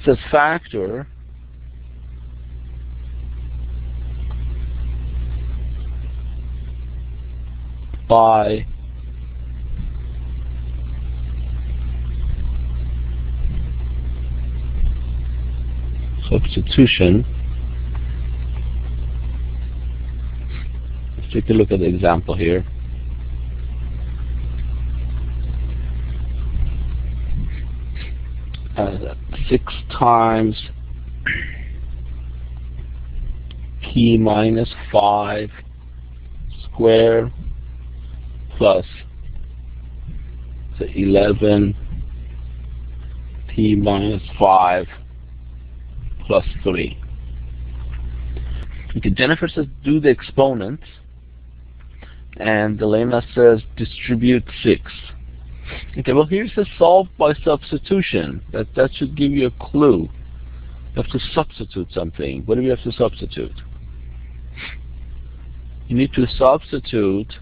says factor by substitution. Let's take a look at the example here. 6 times p minus 5 square plus 11 p minus 5 plus 3. Okay, Jennifer says do the exponents, and Elena says distribute 6. Okay, well here it says solve by substitution. That should give you a clue. You have to substitute something. What do you have to substitute? You need to substitute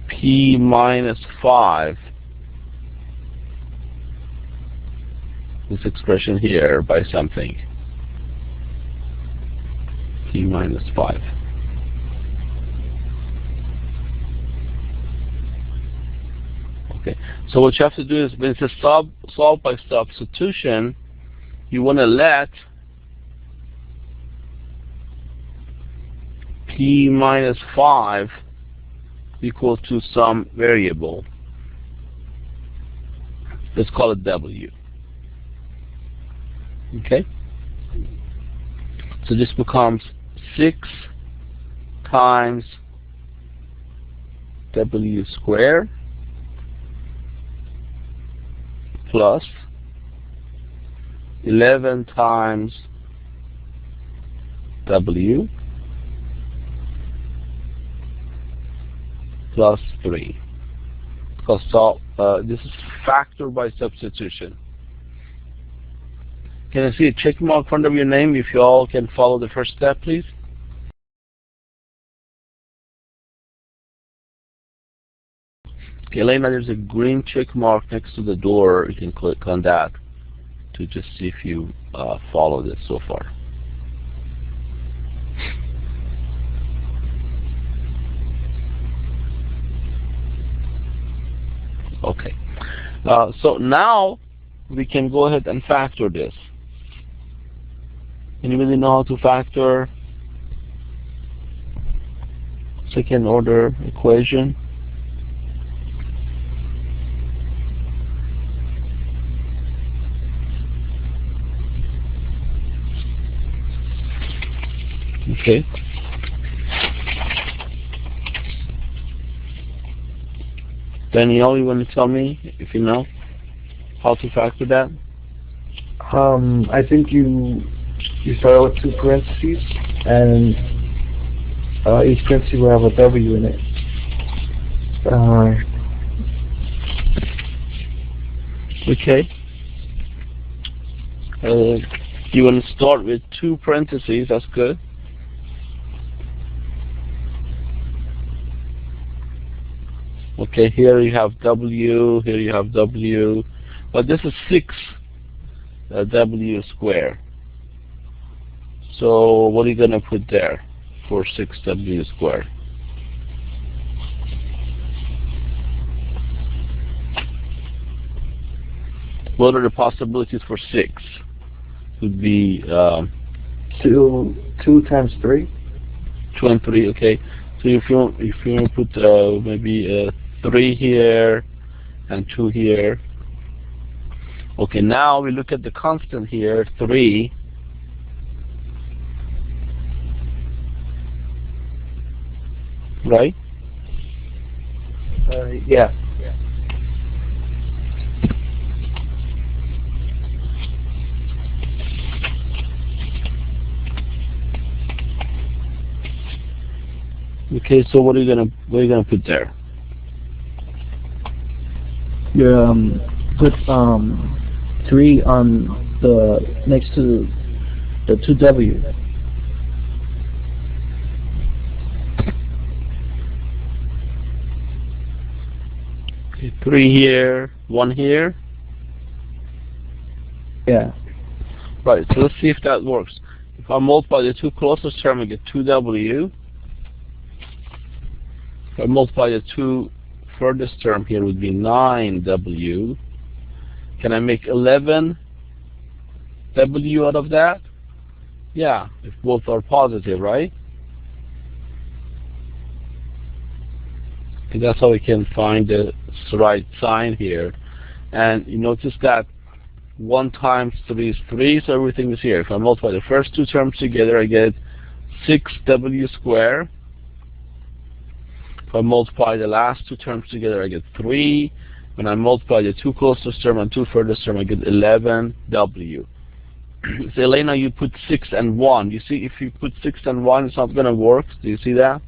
p minus 5, this expression here, by something. P minus 5. Okay, so what you have to do is, when it says solve by substitution, you want to let p minus 5 equal to some variable. Let's call it w. Okay? So this becomes 6 times w squared plus 11 times w plus 3. Because this is factor by substitution. Can I see a check mark in front of your name if you all can follow the first step, please? Okay, Elena, there's a green check mark next to the door. You can click on that to just see if you follow this so far. Okay, so now we can go ahead and factor this. Anybody know how to factor second order equation? Okay. Danielle, you want to tell me if you know how to factor that? I think you start with 2 parentheses, and each parenthesis will have a W in it. Okay. You want to start with 2 parentheses, that's good. Okay, here you have W, here you have W, but this is 6 W squared. So what are you going to put there for 6 W squared? What are the possibilities for 6? Would be 2 times 3. 2 and 3, okay. So if you want to put maybe 3 here and 2 here. Okay, now we look at the constant here, 3. Right? Yeah. Okay, so what are you gonna put there? You put 3 on the next to the 2W. 3 here, 1 here. Yeah. Right, so let's see if that works. If I multiply the two closest term, I get 2w. If I multiply the two furthest term here, would be 9w. Can I make 11w out of that? Yeah, if both are positive, right? And that's how we can find the right sign here. And you notice that 1 times 3 is 3, so everything is here. If I multiply the first two terms together, I get 6w squared. If I multiply the last two terms together, I get 3. When I multiply the two closest term and two furthest term, I get 11w. So Elena, you put 6 and 1. You see, if you put 6 and 1, it's not going to work. Do you see that?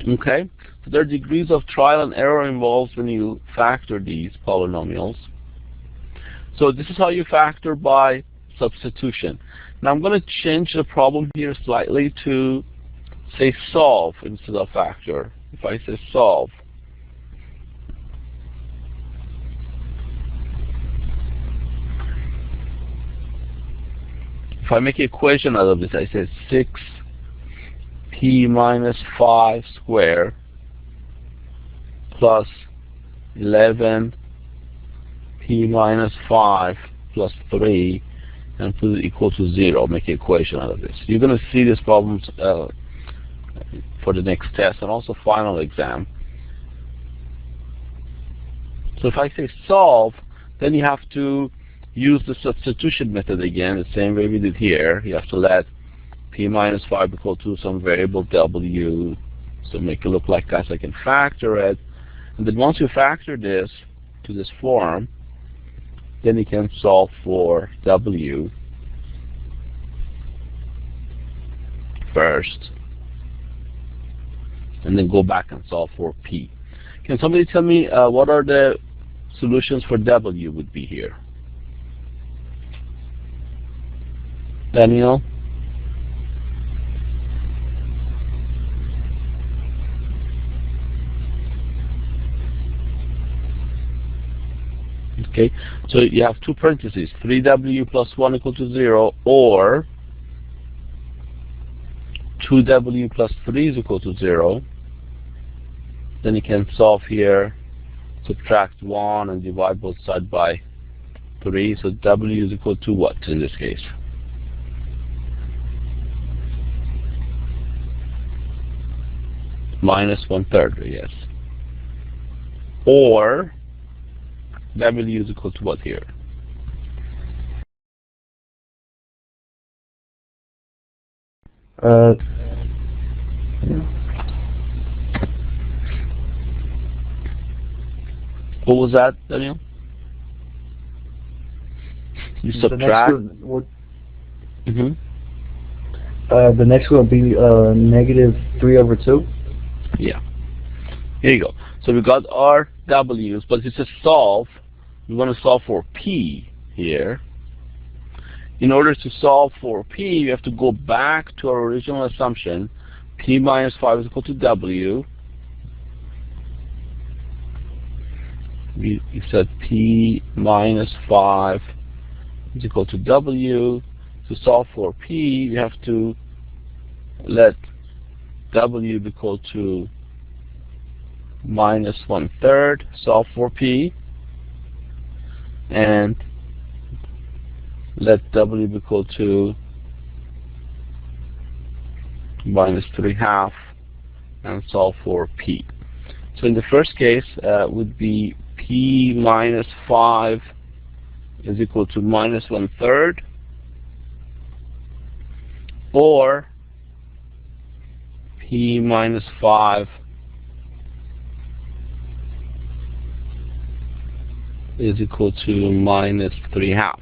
Okay, so there are degrees of trial and error involved when you factor these polynomials. So this is how you factor by substitution. Now I'm going to change the problem here slightly to say solve instead of factor. If I say solve, if I make an equation out of this, I say 6p minus 5 squared plus 11p minus 5 plus 3 and put it equal to 0. Make an equation out of this. You're going to see these problems for the next test and also final exam. So if I say solve, then you have to use the substitution method again, the same way we did here. You have to let p minus 5 equal to some variable w, so make it look like that so I can factor it. And then once you factor this to this form, then you can solve for w first, and then go back and solve for p. Can somebody tell me what are the solutions for w would be here? Daniel? Okay, so you have two parentheses, 3w plus 1 equal to 0, or 2w plus 3 is equal to 0. Then you can solve here, subtract 1 and divide both sides by 3. So w is equal to what in this case? Minus 1/3, yes. Or w is equal to what here? What was that, Daniel? You subtract? The next one will be negative 3 over 2. Yeah. Here you go. So we got our w's, but it's a solve. We want to solve for p here. In order to solve for p, we have to go back to our original assumption. P minus 5 is equal to w. We said p minus 5 is equal to w. To solve for p, we have to let w be equal to minus 1/3, solve for p, and let w be equal to minus 3/2 and solve for p. So in the first case would be p minus 5 is equal to minus 1/3, or p minus 5 is equal to minus 3/2.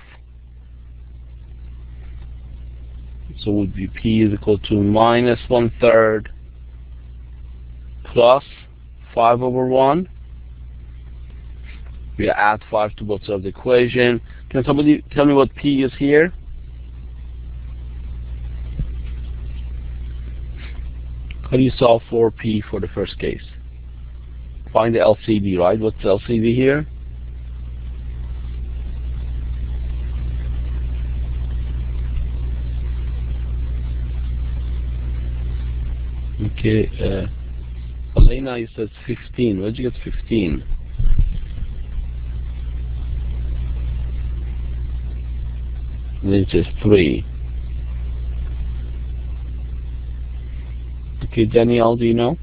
So would be p is equal to minus 1/3 plus 5 over 1. We add 5 to both sides of the equation. Can somebody tell me what p is here? How do you solve for P for the first case? Find the LCD, right? What's the LCD here? Okay, Elena, you said 15. Where'd you get 15? And then it says 3. Okay, Danielle, do you know?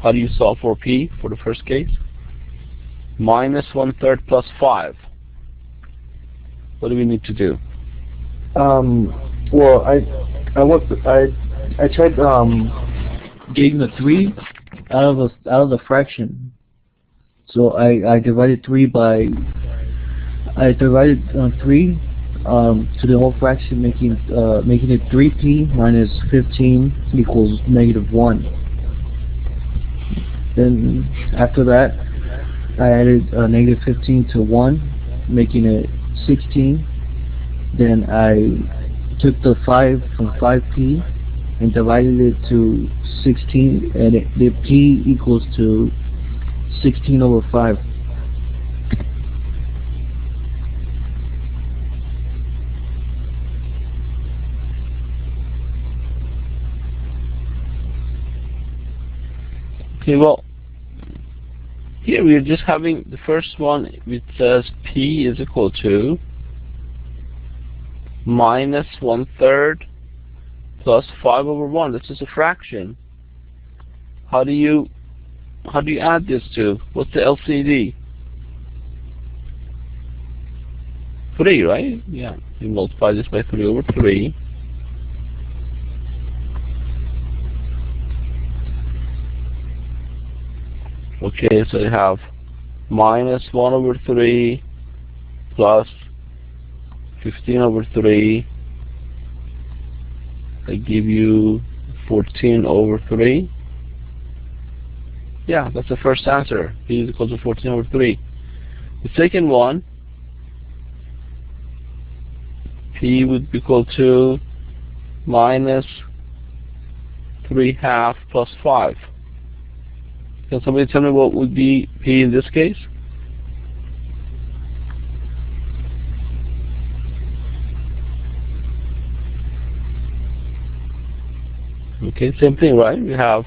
How do you solve for P for the first case? Minus 1/3 plus 5. What do we need to do? Well, I tried Getting the 3 out of the fraction. So I divided 3 by 3 to the whole fraction, making it 3p minus 15 equals -1. Then after that, I added -15 to 1, making it 16. Then I took the 5 from 5p and divided it to 16, and the p equals to 16 over 5. Okay, well, here we are just having the first one, which says P is equal to minus 1/3 plus 5 over 1. This is a fraction. How do you add this to? What's the LCD? 3, right? Yeah. You multiply this by 3 over 3. Okay, so you have minus 1 over 3 plus 15 over 3. I give you 14 over 3. Yeah, that's the first answer. P is equal to 14 over 3. The second one, P would be equal to minus 3/2 plus 5. Can somebody tell me what would be P in this case? Okay, same thing, right? We have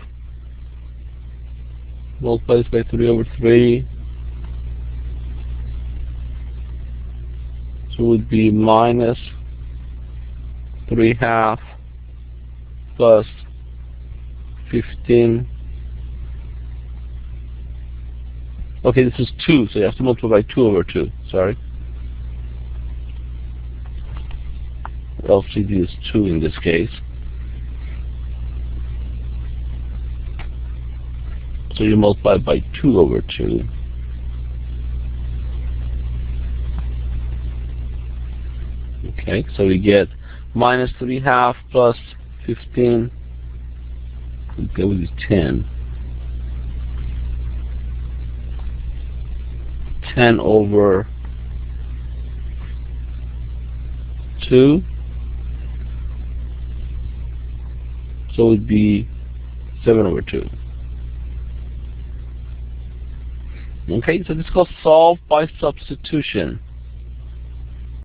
multiply this by 3 over 3. So it would be minus 3/2 plus 15. Okay, this is 2, so you have to multiply by 2 over 2. Sorry. LCD is 2 in this case. So you multiply by 2 over 2. Okay, so we get minus 3/2 plus 15. We go with 10. 10 over 2. So it would be 7 over 2. Okay, so this is called solve by substitution.